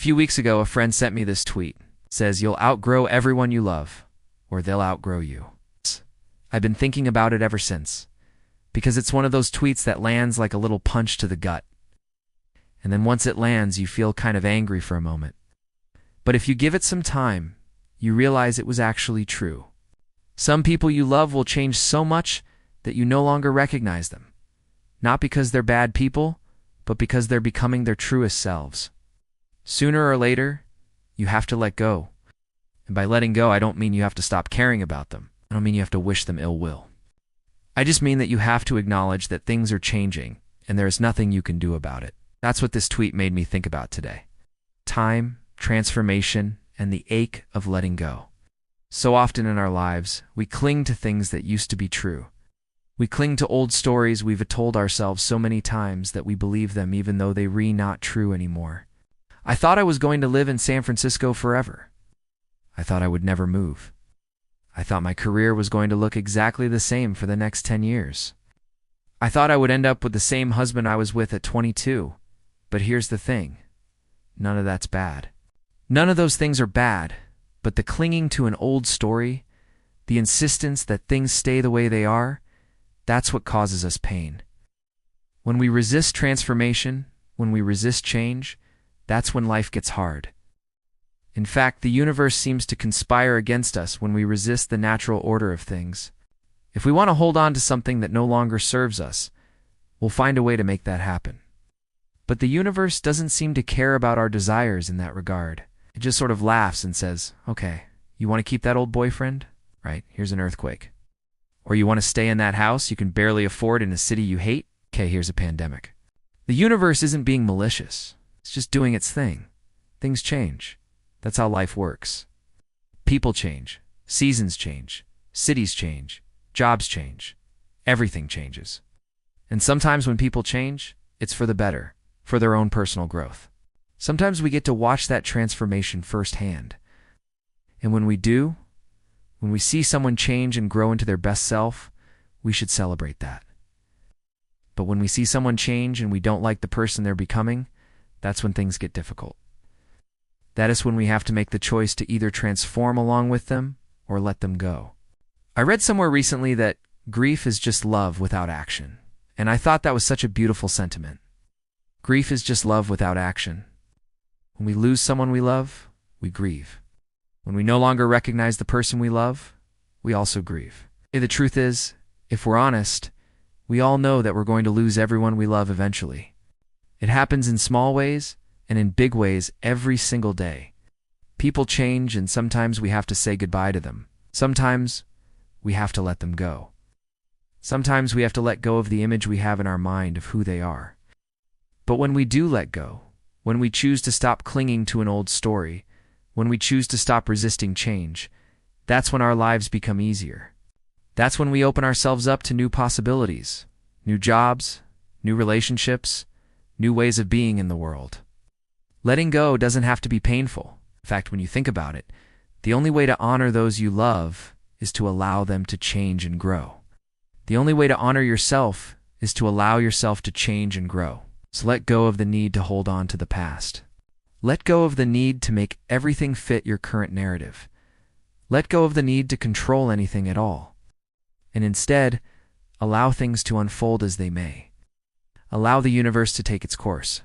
few weeks ago, a friend sent me this tweet. It says, "You'll outgrow everyone you love, or they'll outgrow you." I've been thinking about it ever since, because it's one of those tweets that lands like a little punch to the gut. And then once it lands, you feel kind of angry for a moment. But if you give it some time, you realize it was actually true. Some people you love will change so much that you no longer recognize them. Not because they're bad people, but because they're becoming their truest selves. Sooner or later, you have to let go. And by letting go, I don't mean you have to stop caring about them. I don't mean you have to wish them ill will. I just mean that you have to acknowledge that things are changing, and there is nothing you can do about it. That's what this tweet made me think about today. Time, transformation, and the ache of letting go. So often in our lives, we cling to things that used to be true. We cling to old stories we've told ourselves so many times that we believe them even though they are not true anymore. I thought I was going to live in San Francisco forever. I thought I would never move. I thought my career was going to look exactly the same for the next 10 years. I thought I would end up with the same husband I was with at 22. But here's the thing. None of that's bad. None of those things are bad, but the clinging to an old story, the insistence that things stay the way they are, that's what causes us pain. When we resist transformation, when we resist change, that's when life gets hard. In fact, the universe seems to conspire against us when we resist the natural order of things. If we want to hold on to something that no longer serves us, we'll find a way to make that happen. But the universe doesn't seem to care about our desires in that regard. It just sort of laughs and says, "Okay, you want to keep that old boyfriend? Right, here's an earthquake. Or you want to stay in that house you can barely afford in a city you hate? Okay, here's a pandemic." The universe isn't being malicious. It's just doing its thing. Things change. That's how life works. People change. Seasons change. Cities change. Jobs change. Everything changes. And sometimes when people change, it's for the better, for their own personal growth. Sometimes we get to watch that transformation firsthand. And when we do, when we see someone change and grow into their best self, we should celebrate that. But when we see someone change and we don't like the person they're becoming, that's when things get difficult. That is when we have to make the choice to either transform along with them or let them go. I read somewhere recently that grief is just love without action, and I thought that was such a beautiful sentiment. Grief is just love without action. When we lose someone we love, we grieve. When we no longer recognize the person we love, we also grieve. The truth is, if we're honest, we all know that we're going to lose everyone we love eventually. It happens in small ways and in big ways every single day. People change, and sometimes we have to say goodbye to them. Sometimes we have to let them go. Sometimes we have to let go of the image we have in our mind of who they are. But when we do let go, when we choose to stop clinging to an old story, when we choose to stop resisting change, that's when our lives become easier. That's when we open ourselves up to new possibilities, new jobs, new relationships, new ways of being in the world. Letting go doesn't have to be painful. In fact, when you think about it, the only way to honor those you love is to allow them to change and grow. The only way to honor yourself is to allow yourself to change and grow. So let go of the need to hold on to the past. Let go of the need to make everything fit your current narrative. Let go of the need to control anything at all. And instead, allow things to unfold as they may. Allow the universe to take its course.